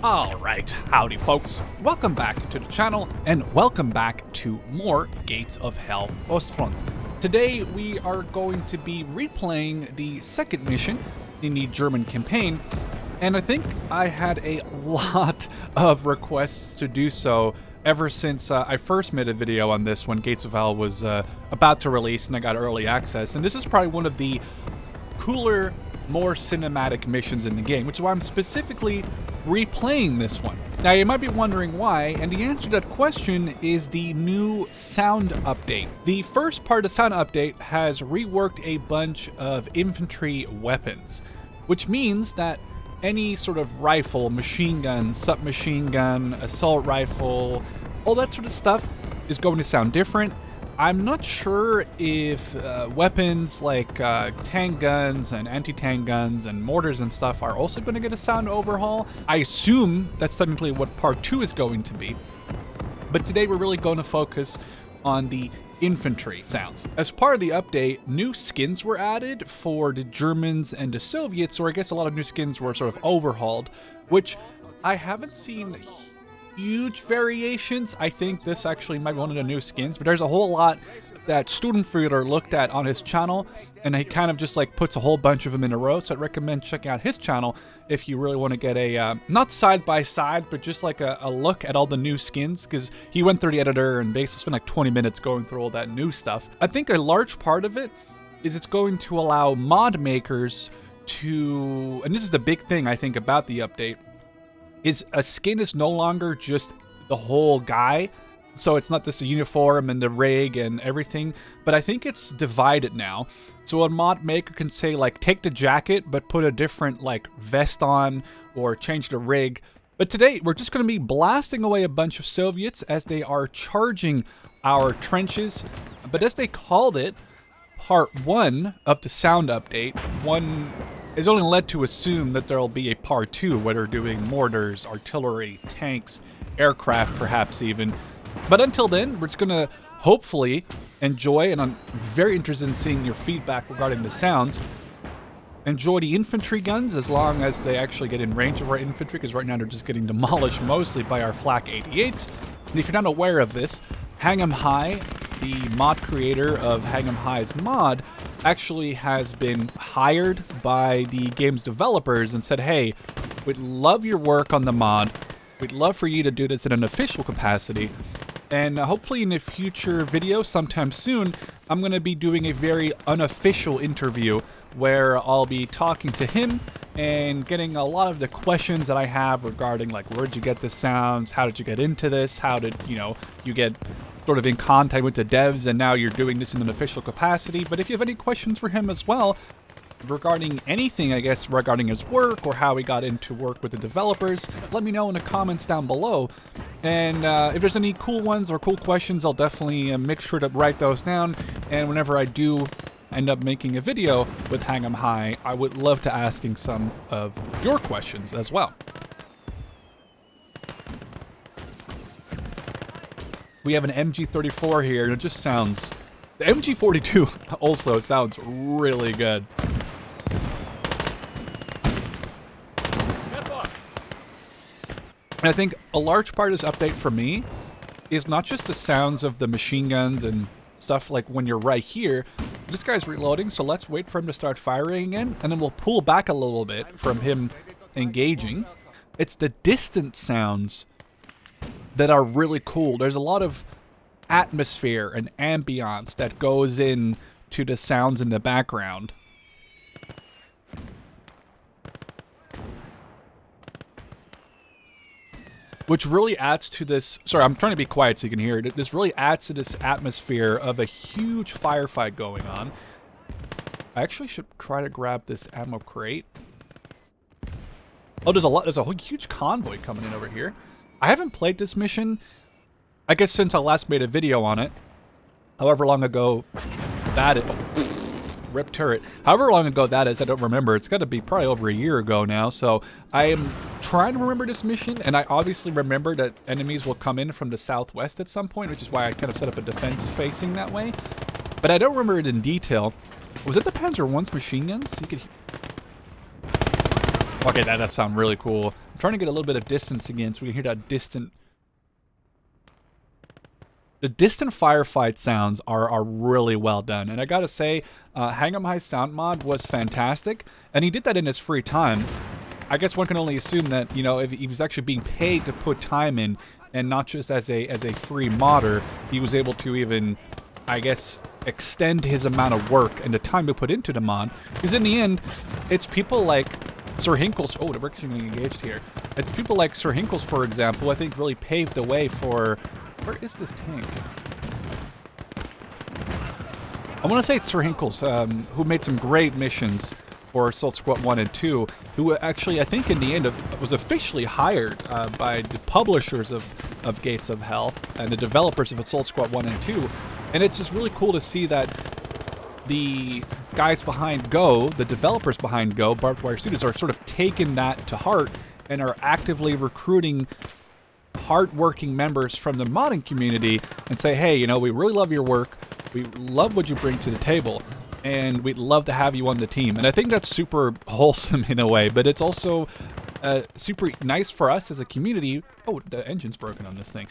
Alright, howdy folks, welcome back to the channel, and welcome back to more Gates of Hell Ostfront. Today we are going to be replaying the second mission in the German campaign, and I think I had a lot of requests to do so ever since I first made a video on this when Gates of Hell was about to release and I got early access, and this is probably one of the cooler, more cinematic missions in the game, which is why I'm specifically replaying this one. Now you might be wondering why, and the answer to that question is the new sound update. The first part of the sound update has reworked a bunch of infantry weapons, which means that any sort of rifle, machine gun, submachine gun, assault rifle, all that sort of stuff is going to sound different. I'm not sure if weapons like tank guns and anti-tank guns and mortars and stuff are also going to get a sound overhaul. I assume that's technically what part 2 is going to be. But today we're really going to focus on the infantry sounds. As part of the update, new skins were added for the Germans and the Soviets, or I guess a lot of new skins were sort of overhauled, which I haven't seen huge variations. I think this actually might be one of the new skins, but there's a whole lot that Studenfrieder looked at on his channel, and he kind of just like puts a whole bunch of them in a row, so I'd recommend checking out his channel if you really want to get a, not side by side, but just like a look at all the new skins, because he went through the editor and basically spent like 20 minutes going through all that new stuff. I think a large part of it is it's going to allow mod makers to, and this is the big thing I think about the update, is a skin is no longer just the whole guy, so it's not just the uniform and the rig and everything, but I think it's divided now. So a mod maker can say, like, take the jacket but put a different like vest on, or change the rig. But today we're just going to be blasting away a bunch of Soviets as they are charging our trenches. But as they called it, part 1 of the sound update, one is only led to assume that there'll be a part 2 where they're doing mortars, artillery, tanks, aircraft perhaps even. But until then, we're just going to hopefully enjoy, and I'm very interested in seeing your feedback regarding the sounds, enjoy the infantry guns as long as they actually get in range of our infantry, because right now they're just getting demolished mostly by our flak 88s. And if you're not aware of this, Hang 'em High, the mod creator of Hang 'em High's mod, actually has been hired by the game's developers and said, hey, we'd love your work on the mod. We'd love for you to do this in an official capacity. And hopefully in a future video sometime soon, I'm going to be doing a very unofficial interview where I'll be talking to him and getting a lot of the questions that I have regarding, like, where'd you get the sounds? How did you get into this? How did, you get sort of in contact with the devs, and now you're doing this in an official capacity. But if you have any questions for him as well, regarding anything, I guess, regarding his work or how he got into work with the developers, let me know in the comments down below. And if there's any cool ones or cool questions, I'll definitely make sure to write those down. And whenever I do end up making a video with Hang 'em High, I would love to asking some of your questions as well. We have an MG34 here, and it just sounds... The MG42 also sounds really good. And I think a large part of this update for me is not just the sounds of the machine guns and stuff like when you're right here. This guy's reloading, so let's wait for him to start firing again, and then we'll pull back a little bit from him engaging. It's the distant sounds that are really cool. There's a lot of atmosphere and ambiance that goes in to the sounds in the background. Which really adds to this... Sorry, I'm trying to be quiet so you can hear it. This really adds to this atmosphere of a huge firefight going on. I actually should try to grab this ammo crate. Oh, there's a huge convoy coming in over here. I haven't played this mission, I guess, since I last made a video on it. However long ago that is... Rip turret. However long ago that is, I don't remember. It's got to be probably over a year ago now, so I am trying to remember this mission, and I obviously remember that enemies will come in from the southwest at some point, which is why I kind of set up a defense facing that way. But I don't remember it in detail. Was it the Panzer I's machine guns? You could... Okay, that does sound really cool. I'm trying to get a little bit of distance again so we can hear that distant... The distant firefight sounds are really well done. And I gotta say, Hang 'em High sound mod was fantastic. And he did that in his free time. I guess one can only assume that, you know, if he was actually being paid to put time in, and not just as a free modder, he was able to even, I guess, extend his amount of work and the time to put into the mod. Because in the end, it's people like Sir Hinkles... Oh, we're actually getting engaged here. It's people like Sir Hinkles, for example, I think really paved the way for... Where is this tank? I want to say it's Sir Hinkles, who made some great missions for Assault Squad 1 and 2, who actually, I think in the end, was officially hired by the publishers of Gates of Hell and the developers of Assault Squad 1 and 2. And it's just really cool to see that the guys behind Go, the developers behind Go, Barbed Wire Studios, are sort of taking that to heart and are actively recruiting hard-working members from the modding community and say, hey, you know, we really love your work, we love what you bring to the table, and we'd love to have you on the team. And I think that's super wholesome in a way, but it's also super nice for us as a community. Oh, the engine's broken on this thing.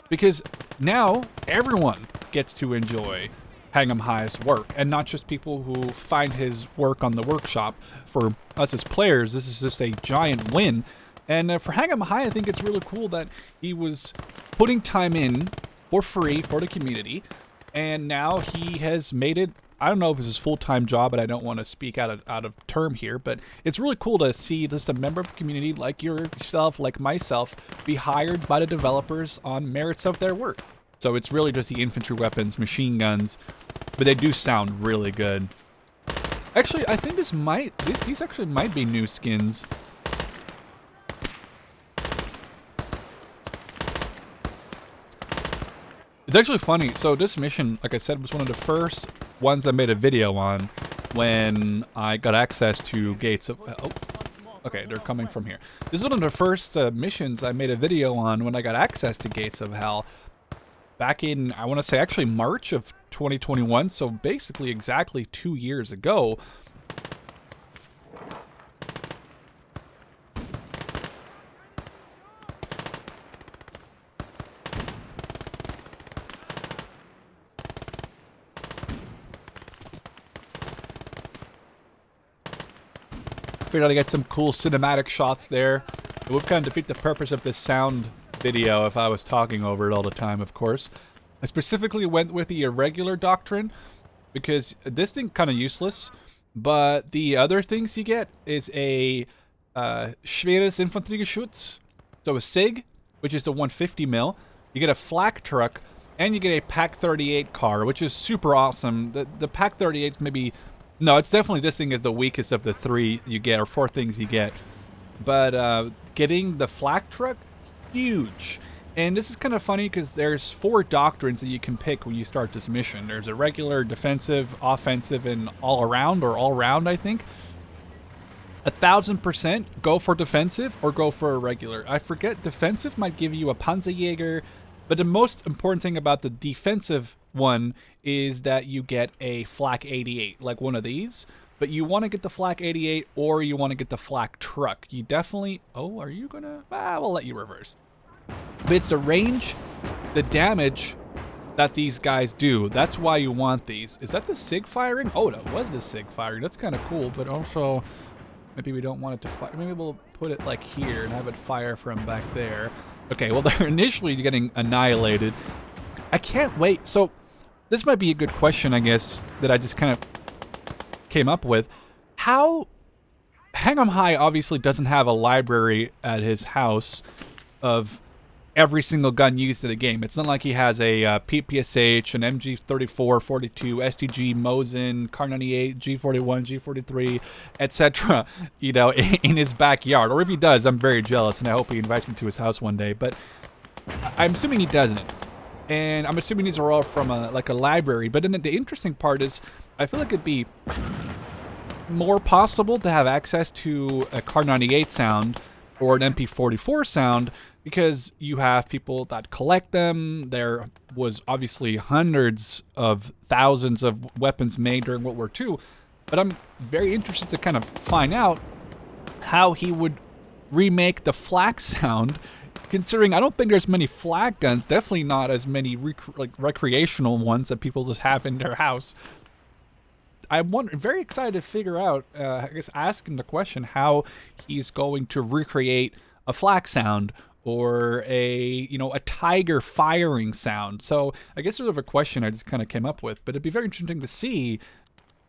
Because now everyone gets to enjoy Hang 'em High's work, and not just people who find his work on the workshop. For us as players, this is just a giant win. And for Hang 'em High, I think it's really cool that he was putting time in for free for the community, and now he has made it. I don't know if it's his full-time job, but I don't want to speak out of term here, but it's really cool to see just a member of the community like yourself, like myself, be hired by the developers on merits of their work. So it's really just the infantry weapons, machine guns, but they do sound really good. Actually, I think these actually might be new skins. It's actually funny. So this mission, like I said, was one of the first ones I made a video on when I got access to Gates of... Oh, okay, they're coming from here. This is one of the first missions I made a video on when I got access to Gates of Hell. Back in, I want to say, actually March of 2021, so basically exactly 2 years ago. Figured out to get some cool cinematic shots there. It would kind of defeat the purpose of this sound video if I was talking over it all the time, of course. I specifically went with the irregular Doctrine because this thing kind of useless, but the other things you get is a schweres Infanteriegeschütz, so a SIG, which is the 150 mil. You get a flak truck, and you get a Pak 38 car, which is super awesome. The Pak 38 maybe... No, it's definitely, this thing is the weakest of the three you get, or four things you get. But getting the flak truck, huge. And this is kind of funny because there's 4 doctrines that you can pick when you start this mission. There's a regular, defensive, offensive, and all around, or all round, I think. 1000% go for defensive or go for a regular. I forget, defensive might give you a Panzerjäger, but the most important thing about the defensive one is that you get a flak 88, like one of these. But you want to get the flak 88 or you want to get the flak truck. You definitely... Oh, are you gonna... we'll let you reverse. But it's the range, the damage that these guys do. That's why you want these. Is that the SIG firing? Oh, that was the SIG firing. That's kind of cool, but also... Maybe we don't want it to fire. Maybe we'll put it like here and have it fire from back there. Okay, well, they're initially getting annihilated. I can't wait. So, this might be a good question, I guess, that I just kind of came up with. How... Hang 'em High obviously doesn't have a library at his house of every single gun used in the game. It's not like he has a PPSH, an MG34, 42, STG, Mosin, Kar 98, G41, G43, etc., you know, in his backyard. Or if he does, I'm very jealous, and I hope he invites me to his house one day. But I'm assuming he doesn't. And I'm assuming these are all from a library. But then the interesting part is, I feel like it'd be more possible to have access to a Kar 98 sound or an MP44 sound, because you have people that collect them. There was obviously hundreds of thousands of weapons made during World War II, but I'm very interested to kind of find out how he would remake the flak sound, considering I don't think there's many flak guns, definitely not as many recreational ones that people just have in their house. I'm very excited to figure out, I guess ask him the question how he's going to recreate a flak sound or a tiger firing sound. So I guess sort of a question I just kind of came up with, but it'd be very interesting to see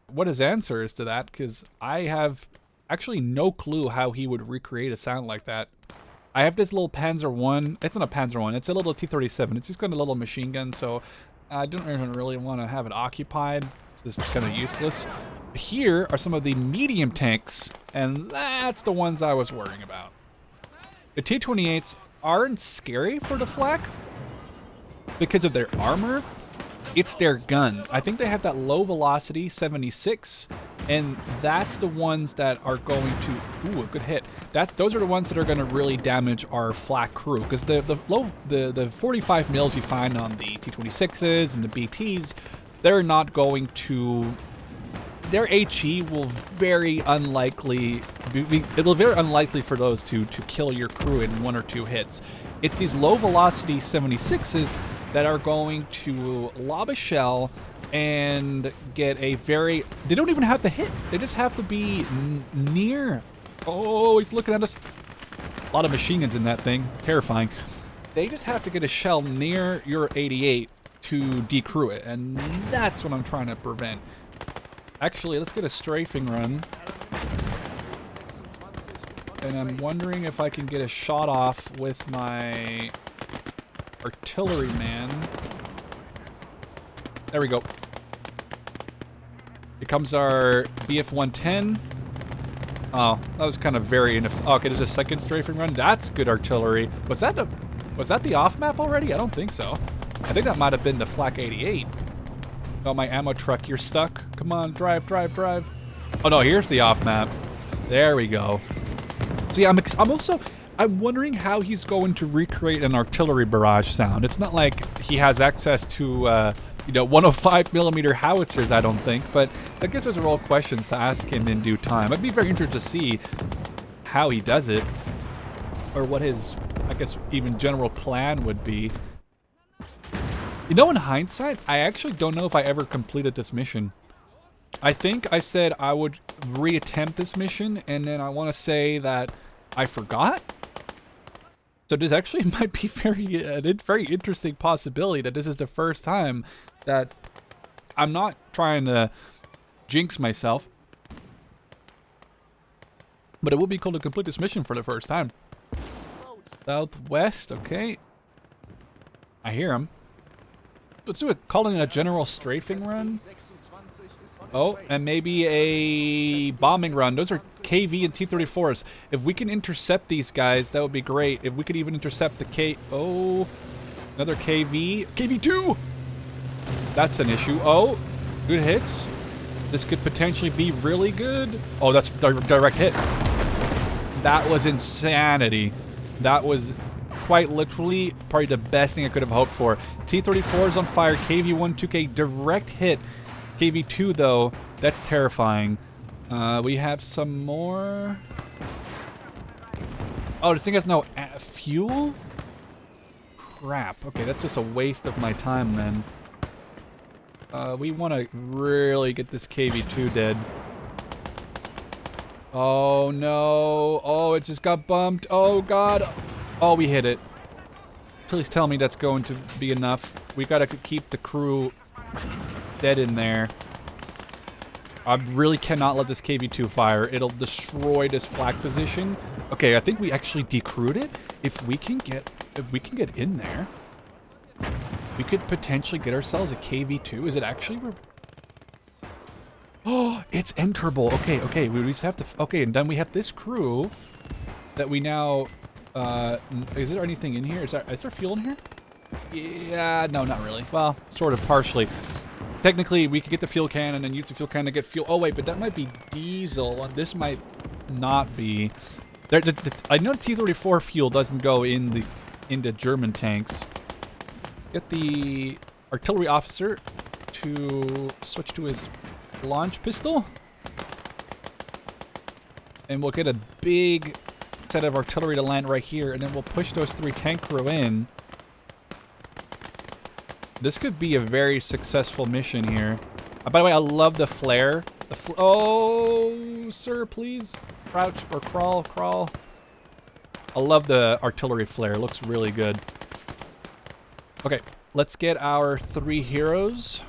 what his answer is to that, because I have actually no clue how he would recreate a sound like that. I have this little Panzer 1. It's not a Panzer 1. It's a little T-37. It's just got a little machine gun, so I don't even really want to have it occupied. It's just kind of useless. Here are some of the medium tanks, and that's the ones I was worrying about. The T-28s aren't scary for the flak because of their armor. It's their gun. I think they have that low velocity 76, and that's the ones that are going to, ooh, a good hit. Those are the ones that are going to really damage our flak crew, because the 45 mils you find on the T-26s and the BTs, they're not going to, their HE will very unlikely, it'll be very unlikely for those to kill your crew in 1 or 2 hits. It's these low velocity 76s that are going to lob a shell and get a very, they don't even have to hit, they just have to be near. Oh, he's looking at us. A lot of machine guns in that thing, terrifying. They just have to get a shell near your 88 to decrew it, and that's what I'm trying to prevent. Actually, let's get a strafing run. And I'm wondering if I can get a shot off with my artillery man. There we go. Here comes our BF-110. Oh, that was kind of very okay, there's a second strafing run. That's good artillery. Was that the off map already? I don't think so. I think that might have been the Flak 88. Oh, my ammo truck, you're stuck. Come on, drive, drive, drive. Oh no, here's the off map. There we go. So yeah, I'm wondering how he's going to recreate an artillery barrage sound. It's not like he has access to 105mm howitzers, I don't think, but I guess those are all questions to ask him in due time. I'd be very interested to see how he does it, or what his, I guess, even general plan would be. You know, in hindsight, I actually don't know if I ever completed this mission. I think I said I would reattempt this mission, and then I want to say that I forgot. So this actually might be a very interesting possibility that this is the first time that I'm not trying to jinx myself, but it would be cool to complete this mission for the first time. Southwest, okay. I hear him. Let's do it. Calling it a general strafing run. Oh, and maybe a bombing run. Those are KV and T-34s. If we can intercept these guys, that would be great. If we could even intercept the oh, another KV. KV-2! That's an issue. Oh, good hits. This could potentially be really good. Oh, that's direct hit. That was insanity. That was quite literally probably the best thing I could have hoped for. T-34 is on fire. KV-1, 2K, direct hit. KV-2, though, that's terrifying. We have some more. Oh, this thing has no fuel? Crap. Okay, that's just a waste of my time, then. We want to really get this KV-2 dead. Oh, no. Oh, it just got bumped. Oh, God. Oh, we hit it. Please tell me that's going to be enough. We gotta keep the crew dead in there. I really cannot let this KV-2 fire. It'll destroy this flak position. Okay, I think we actually decrewed it. If we can get in there, we could potentially get ourselves a KV-2. Is it actually? Oh, it's enterable. Okay, okay. We just have to. Okay, and then we have this crew that we now. Is there anything in here? Is there fuel in here? Yeah, no, not really. Well, sort of partially. Technically, we could get the fuel can and then use the fuel can to get fuel. Oh, wait, but that might be diesel. This might not be. I know T-34 fuel doesn't go into German tanks. Get the artillery officer to switch to his launch pistol. and we'll get a big set of artillery to land right here, and then we'll push those 3 tank crew in. This could be a very successful mission here. By the way, I love the flare. Oh, sir, please. Crouch or crawl, crawl. I love the artillery flare. It looks really good. Okay, let's get our 3 heroes.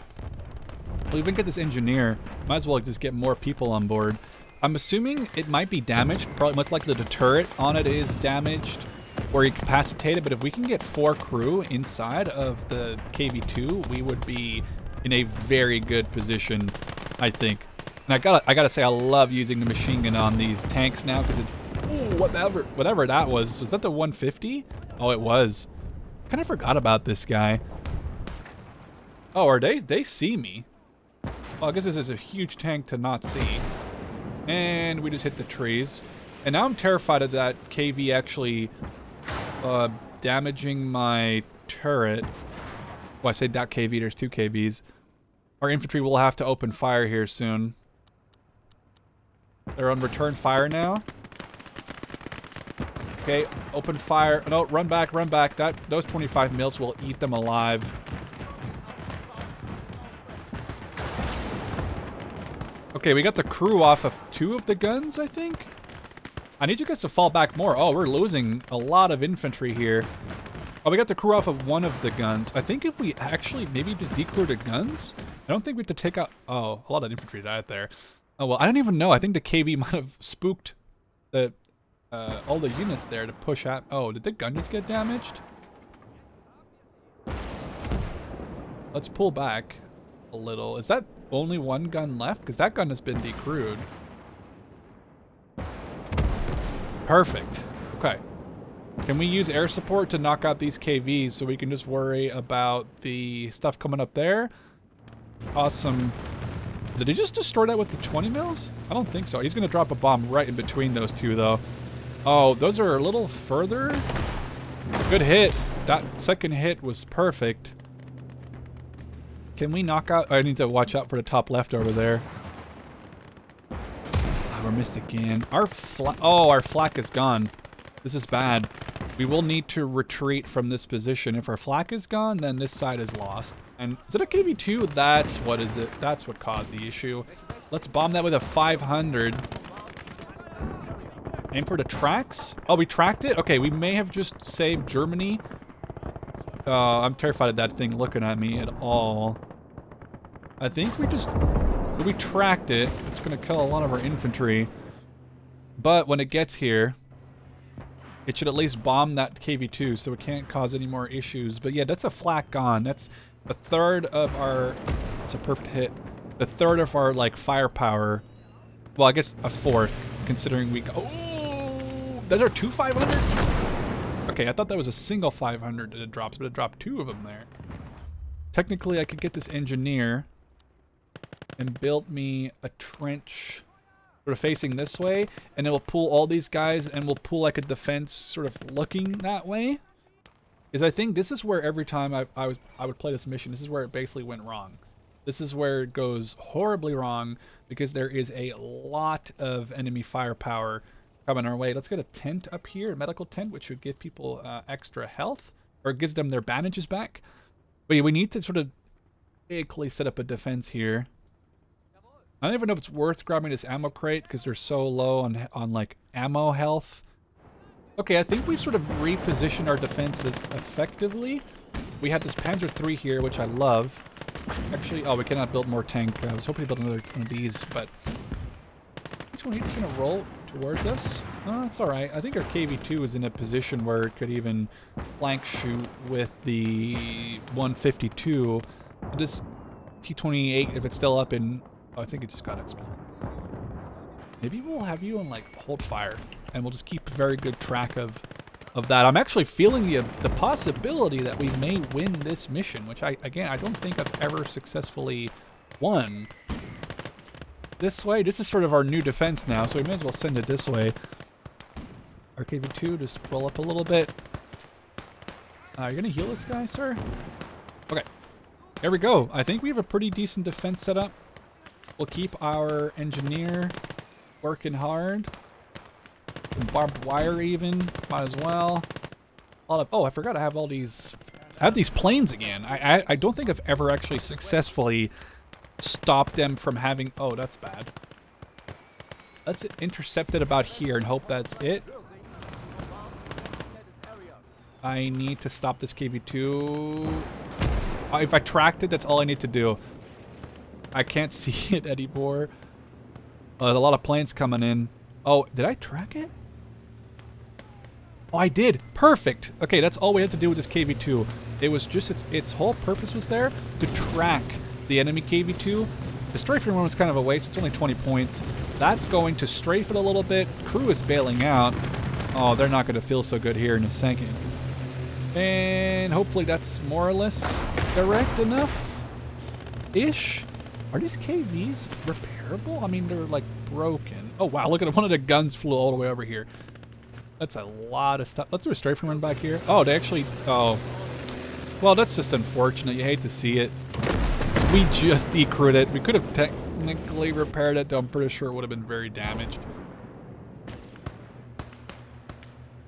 We'll even get this engineer. Might as well just get more people on board. I'm assuming it might be damaged. Probably most likely the turret on it is damaged or incapacitated. But if we can get 4 crew inside of the KV2, we would be in a very good position, I think. And I gotta say, I love using the machine gun on these tanks now because whatever that was that the 150? Oh, it was. Kind of forgot about this guy. Oh, are they see me? Well, I guess this is a huge tank to not see. And we just hit the trees. And now I'm terrified of that KV actually damaging my turret. Well, I say that KV, there's 2 KVs. Our infantry will have to open fire here soon. They're on return fire now. Okay, open fire. No, run back, run back. Those 25 mils will eat them alive. Okay, we got the crew off of 2 of the guns, I think. I need you guys to fall back more. Oh, we're losing a lot of infantry here. Oh, we got the crew off of 1 of the guns. I think if we actually maybe just decrew the guns, I don't think we have to take out... Oh, a lot of infantry died there. Oh, well, I don't even know. I think the KV might have spooked the all the units there to push out. Oh, did the gun just get damaged? Let's pull back a little. Is that only 1 gun left? Because that gun has been decrewed. Perfect. Okay. Can we use air support to knock out these KVs so we can just worry about the stuff coming up there? Awesome. Did he just destroy that with the 20 mils? I don't think so. He's going to drop a bomb right in between those 2, though. Oh, those are a little further. Good hit. That second hit was perfect. Can we knock out... I need to watch out for the top left over there. Oh, we're missed again. Our flak is gone. This is bad. We will need to retreat from this position. If our flak is gone, then this side is lost. And is it a KV2? That's what is it. That's what caused the issue. Let's bomb that with a 500. Aim for the tracks. Oh, we tracked it? Okay, we may have just saved Germany. I'm terrified of that thing looking at me at all. I think we tracked it. It's going to kill a lot of our infantry. But when it gets here, it should at least bomb that KV2 so it can't cause any more issues. But yeah, that's a flak gone. That's a third of our... It's a perfect hit. A third of our, like, firepower. Well, I guess a fourth, considering we... Oh! Those are 2 500? Okay, I thought that was a single 500 that it drops, but it dropped 2 of them there. Technically, I could get this engineer and build me a trench sort of facing this way, and it will pull all these guys, and we'll pull like a defense sort of looking that way. Because I think this is where every time I would play this mission, this is where it basically went wrong. This is where it goes horribly wrong, because there is a lot of enemy firepower coming our way. Let's get a tent up here, a medical tent, which should give people extra health, or gives them their bandages back. But yeah, we need to sort of basically set up a defense here. I don't even know if it's worth grabbing this ammo crate because they're so low on like ammo health. Okay, I think we've sort of repositioned our defenses effectively. We have this Panzer III here, which I love. Actually, oh, we cannot build more tank. I was hoping to build another one of these, but which one? He's just gonna roll towards us. Oh, it's all right. I think our KV2 is in a position where it could even flank shoot with the 152. This T-28, if it's still up in... Oh, I think it just got exploded. Maybe we'll have you on, like, hold fire, and we'll just keep very good track of that. I'm actually feeling the possibility that we may win this mission, which I don't think I've ever successfully won. This way, this is sort of our new defense now, so we may as well send it this way. Our KV2, just roll up a little bit. You're gonna heal this guy, sir? Okay. There we go. I think we have a pretty decent defense set up. We'll keep our engineer working hard. Some barbed wire even. Might as well. Oh, I forgot I have all these... I have these planes again. I don't think I've ever actually successfully stopped them from having... Oh, that's bad. Let's intercept it about here and hope that's it. I need to stop this KV2. If I tracked it, that's all I need to do. I can't see it anymore. There's a lot of planes coming in. Oh, did I track it? Oh, I did. Perfect. Okay, that's all we had to do with this KV2. It was just its whole purpose was there to track the enemy KV2. The strafing one was kind of a waste. It's only 20 points. That's going to strafe it a little bit. Crew is bailing out. Oh, they're not going to feel so good here in a second. And hopefully that's more or less direct enough-ish. Are these KVs repairable? I mean, they're like broken. Oh, wow. Look at it. One of the guns flew all the way over here. That's a lot of stuff. Let's do a strafing run back here. Oh, they actually... Oh. Well, that's just unfortunate. You hate to see it. We just decrewed it. We could have technically repaired it, though I'm pretty sure it would have been very damaged.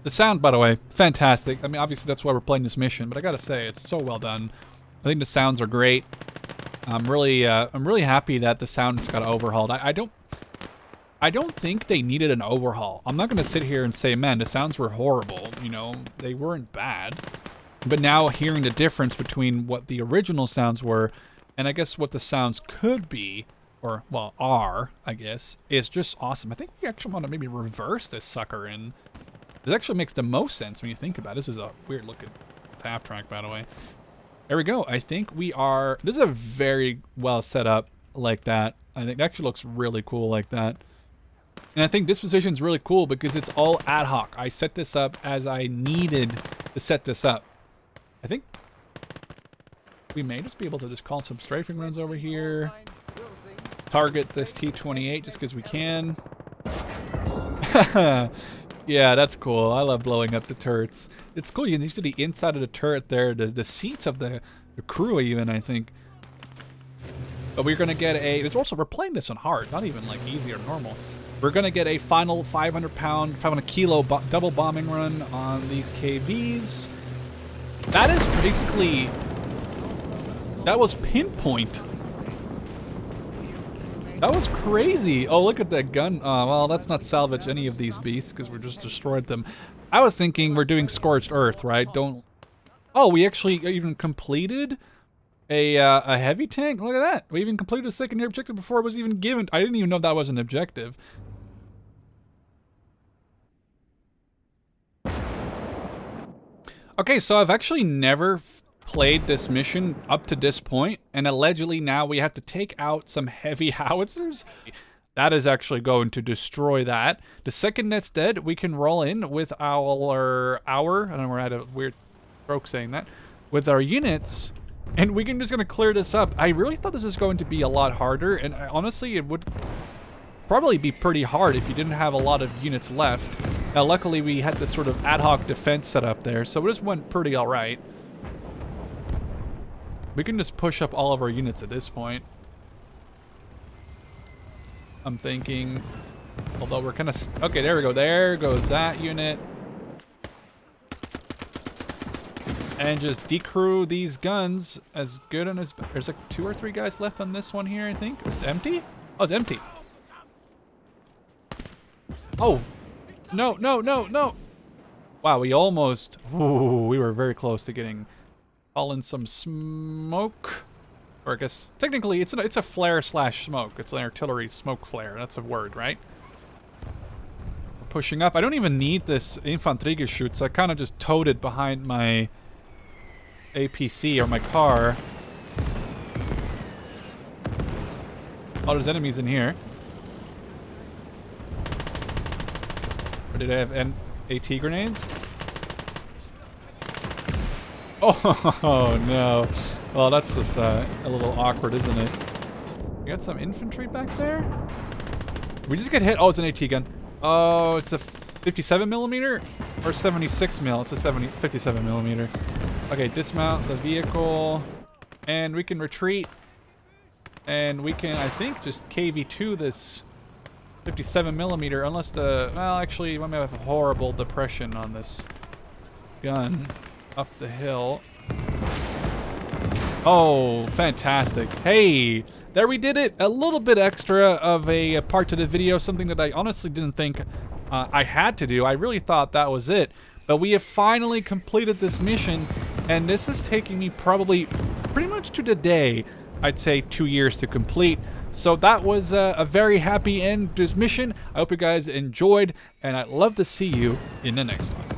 The sound, by the way, fantastic. I mean, obviously that's why we're playing this mission, but I gotta say, it's so well done. I think the sounds are great. I'm really happy that the sounds got overhauled. I don't think they needed an overhaul. I'm not gonna sit here and say, man, the sounds were horrible. You know, they weren't bad. But now hearing the difference between what the original sounds were, and I guess what the sounds could be, or, well, are, I guess, is just awesome. I think we actually want to maybe reverse this sucker in. This actually makes the most sense when you think about it. This is a weird looking half track, by the way. There we go. I think we are... This is a very well set up like that. I think it actually looks really cool like that. And I think this position is really cool because it's all ad hoc. I set this up as I needed to set this up. I think we may just be able to just call some strafing runs over here. Target this T-28 just because we can. Yeah, that's cool. I love blowing up the turrets. It's cool. You can see the inside of the turret there, the seats of the crew even, I think. But we're going to get a... We're playing this on hard, not even like easy or normal. We're going to get a final 500 kilo double bombing run on these KVs. That is basically... That was pinpoint. That was crazy. Oh, look at that gun. Well, let's not salvage any of these beasts because we just destroyed them. I was thinking we're doing Scorched Earth, right? Don't... Oh, we actually even completed a heavy tank? Look at that. We even completed a secondary objective before it was even given. I didn't even know that was an objective. Okay, so I've actually never played this mission up to this point, and allegedly now we have to take out some heavy howitzers. That is actually going to destroy that. The second that's dead, we can roll in with our I don't know, we're at a weird stroke saying that, with our units, and we can just gonna clear this up. I really thought this is going to be a lot harder, and honestly, it would probably be pretty hard if you didn't have a lot of units left. Now, luckily, we had this sort of ad hoc defense set up there, so this went pretty all right. We can just push up all of our units at this point. I'm thinking, although we're kind of... Okay, there we go. There goes that unit. And just decrew these guns as good and as... There's like 2 or 3 guys left on this one here, I think. Is it empty? Oh, it's empty. Oh. No, no, no, no. Wow, we almost... Ooh, we were very close to getting... all in some smoke. Or I guess, technically, it's a flare slash smoke. It's an artillery smoke flare. That's a word, right? We're pushing up. I don't even need this Infanteriegeschütz. I kind of just towed it behind my APC or my car. Oh, there's enemies in here. Or did I have AT grenades? Oh, no. Well, that's just a little awkward, isn't it? We got some infantry back there? We just get hit. Oh, it's an AT gun. Oh, it's a 57 millimeter or 76 mil. It's a 57 millimeter. Okay, dismount the vehicle. And we can retreat. And we can, I think, just KV2 this 57 millimeter, unless the, well, actually, I may have a horrible depression on this gun up the hill. Oh, fantastic. Hey, there we did it. A little bit extra of a part to the video, something that I honestly didn't think I had to do. I really thought that was it. But we have finally completed this mission, and this is taking me probably pretty much to the day, I'd say 2 years to complete. So that was a very happy end to this mission. I hope you guys enjoyed, and I'd love to see you in the next one.